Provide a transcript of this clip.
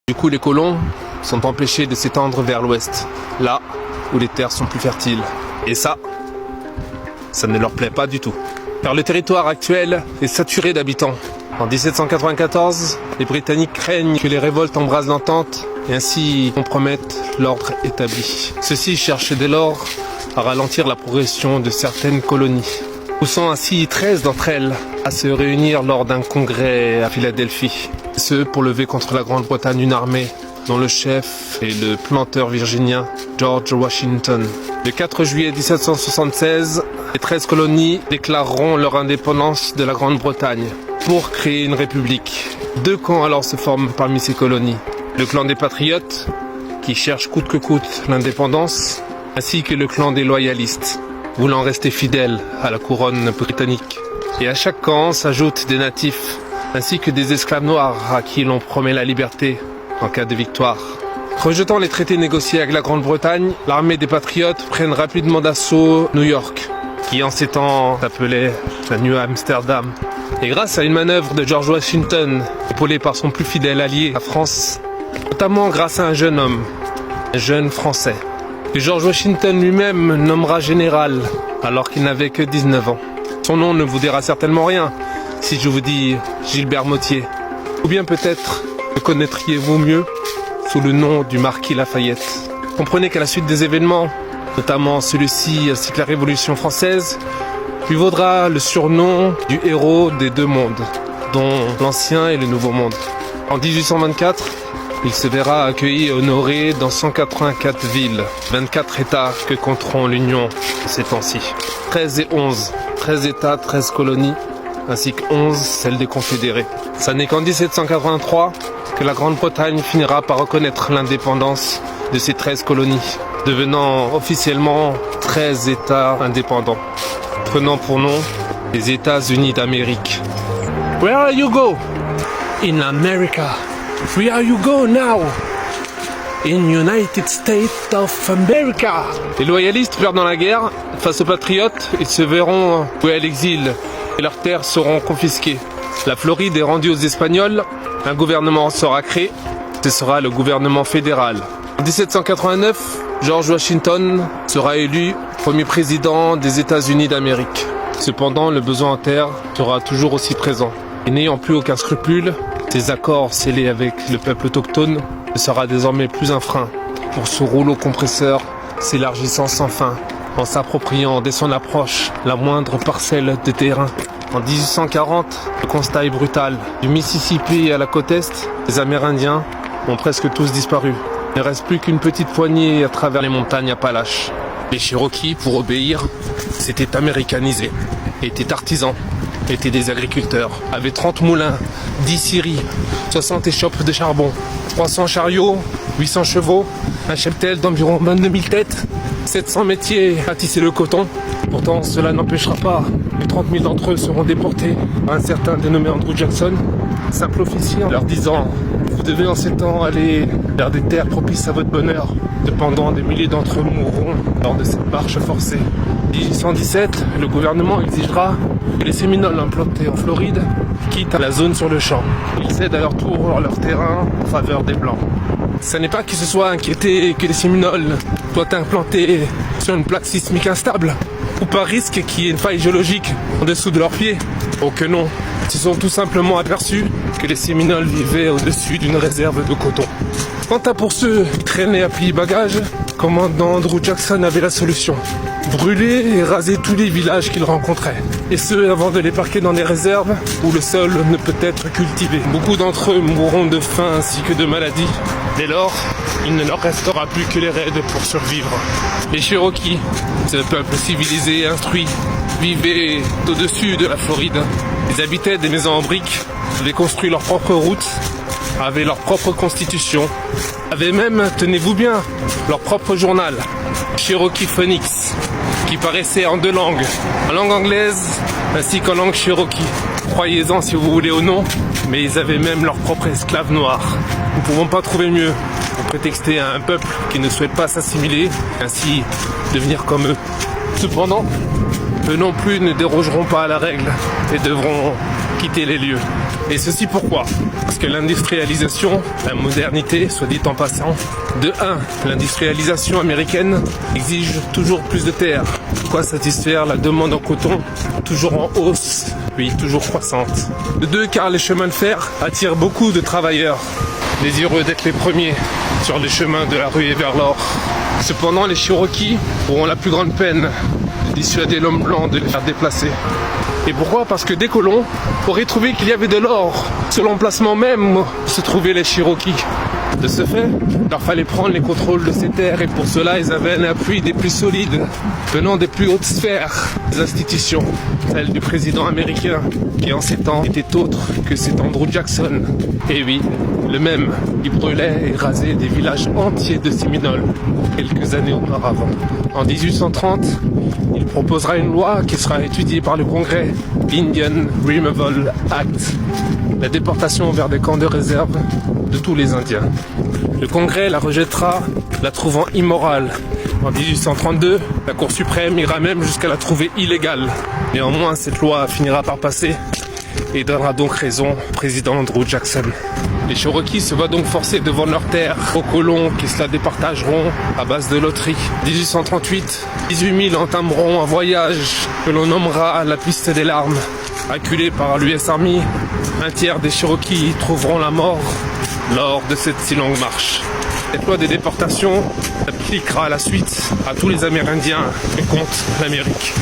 Du coup, les colons sont empêchés de s'étendre vers l'ouest, là où les terres sont plus fertiles. Et ça ne leur plaît pas du tout. Car le territoire actuel est saturé d'habitants. En 1794, les Britanniques craignent que les révoltes embrasent l'entente et ainsi compromettent l'ordre établi. Ceux-ci cherchent dès lors à ralentir la progression de certaines colonies, poussant ainsi 13 d'entre elles à se réunir lors d'un congrès à Philadelphie. Ce pour lever contre la Grande-Bretagne une armée dont le chef est le planteur virginien George Washington. Le 4 juillet 1776, les 13 colonies déclareront leur indépendance de la Grande-Bretagne pour créer une république. Deux camps alors se forment parmi ces colonies. Le clan des patriotes, qui cherche coûte que coûte l'indépendance, ainsi que le clan des loyalistes, voulant rester fidèles à la couronne britannique. Et à chaque camp s'ajoutent des natifs, ainsi que des esclaves noirs à qui l'on promet la liberté en cas de victoire. Rejetant les traités négociés avec la Grande-Bretagne, l'armée des patriotes prennent rapidement d'assaut New York, qui en ces temps s'appelait la New Amsterdam. Et grâce à une manœuvre de George Washington, épaulé par son plus fidèle allié, la France, notamment grâce à un jeune homme, un jeune Français, que George Washington lui-même nommera général, alors qu'il n'avait que 19 ans. Son nom ne vous dira certainement rien, si je vous dis Gilbert Motier. Ou bien peut-être le connaîtriez-vous mieux sous le nom du marquis Lafayette. Comprenez qu'à la suite des événements, notamment celui-ci ainsi que la Révolution française, lui vaudra le surnom du héros des deux mondes, dont l'Ancien et le Nouveau Monde. En 1824, il se verra accueilli et honoré dans 184 villes, 24 États que compteront l'Union ces temps-ci. 13 et 11, 13 États, 13 colonies, ainsi que 11 celles des confédérés. Ça n'est qu'en 1783 que la Grande-Bretagne finira par reconnaître l'indépendance de ces 13 colonies, devenant officiellement 13 États indépendants, prenant pour nom les États-Unis d'Amérique. Where are you go? In America. Where are you go now? In United States of America. Les loyalistes perdant la guerre face aux patriotes, ils se verront voués à l'exil et leurs terres seront confisquées. La Floride est rendue aux Espagnols, un gouvernement sera créé, ce sera le gouvernement fédéral. En 1789, George Washington sera élu premier président des États-Unis d'Amérique. Cependant, le besoin en terre sera toujours aussi présent. Et n'ayant plus aucun scrupule, ces accords scellés avec le peuple autochtone ne sera désormais plus un frein pour ce rouleau compresseur s'élargissant sans fin, en s'appropriant dès son approche la moindre parcelle de terrain. En 1840, le constat est brutal. Du Mississippi à la côte est, les Amérindiens ont presque tous disparu. Il ne reste plus qu'une petite poignée à travers les montagnes Appalaches. Les Cherokees, pour obéir, s'étaient américanisés, étaient artisans, étaient des agriculteurs, avaient 30 moulins, 10 scieries, 60 échoppes de charbon, 300 chariots, 800 chevaux, un cheptel d'environ 22 000 têtes, 700 métiers à tisser le coton. Pourtant, cela n'empêchera pas que 30 000 d'entre eux seront déportés par un certain dénommé Andrew Jackson, simple officier, leur disant « Vous devez en ces temps aller vers des terres propices à votre bonheur ». Cependant, des milliers d'entre eux mourront lors de cette marche forcée. En 1817, le gouvernement exigera que les Séminoles implantés en Floride quittent la zone sur le champ. Ils cèdent à leur tour leur terrain en faveur des Blancs. Ce n'est pas qu'ils se soient inquiétés que les Séminoles soient implantés sur une plaque sismique instable, ou par risque qu'il y ait une faille géologique en dessous de leurs pieds. Oh que non, ils se sont tout simplement aperçus que les Séminoles vivaient au-dessus d'une réserve de coton. Quant à pour ceux qui traînaient à plier bagages, le commandant Andrew Jackson avait la solution. Brûler et raser tous les villages qu'il rencontrait. Et ce, avant de les parquer dans des réserves où le sol ne peut être cultivé. Beaucoup d'entre eux mourront de faim ainsi que de maladie. Dès lors, il ne leur restera plus que les raids pour survivre. Les Cherokees, ce peuple civilisé et instruit, vivaient au-dessus de la Floride. Ils habitaient des maisons en briques, avaient construit leurs propres routes, avaient leur propre constitution, avaient même, tenez-vous bien, leur propre journal, Cherokee Phoenix, qui paraissait en deux langues, en langue anglaise ainsi qu'en langue cherokee. Croyez-en si vous voulez ou non, mais ils avaient même leur propre esclave noir. Nous ne pouvons pas trouver mieux pour prétexter à un peuple qui ne souhaite pas s'assimiler, ainsi devenir comme eux. Cependant, eux non plus ne dérogeront pas à la règle et devront quitter les lieux. Et ceci pourquoi? Parce que l'industrialisation, la modernité, soit dit en passant, de 1, l'industrialisation américaine exige toujours plus de terre. Quoi satisfaire la demande en coton, toujours en hausse, oui, toujours croissante. De 2, car les chemins de fer attirent beaucoup de travailleurs, désireux d'être les premiers sur les chemins de la ruée vers l'or. Cependant, les Cherokees auront la plus grande peine de dissuader l'homme blanc de les faire déplacer. Et pourquoi? Parce que des colons auraient trouvé qu'il y avait de l'or sur l'emplacement même où se trouvaient les Cherokees. De ce fait, il leur fallait prendre les contrôles de ces terres et pour cela, ils avaient un appui des plus solides, venant des plus hautes sphères des institutions, celle du président américain, qui en ces temps était autre que cet Andrew Jackson. Et oui, le même qui brûlait et rasait des villages entiers de Séminoles quelques années auparavant. En 1830, il proposera une loi qui sera étudiée par le Congrès, l'Indian Removal Act, la déportation vers des camps de réserve de tous les Indiens. Le Congrès la rejettera, la trouvant immorale. En 1832, la Cour suprême ira même jusqu'à la trouver illégale. Néanmoins, cette loi finira par passer et donnera donc raison au président Andrew Jackson. Les Cherokees se voient donc forcés de vendre leurs terres aux colons qui se la départageront à base de loterie. 1838, 18 000 entameront un voyage que l'on nommera la piste des larmes. Acculés par l'US Army, un tiers des Cherokees trouveront la mort lors de cette si longue marche. Cette loi des déportations s'appliquera à la suite à tous les Amérindiens que compte l'Amérique.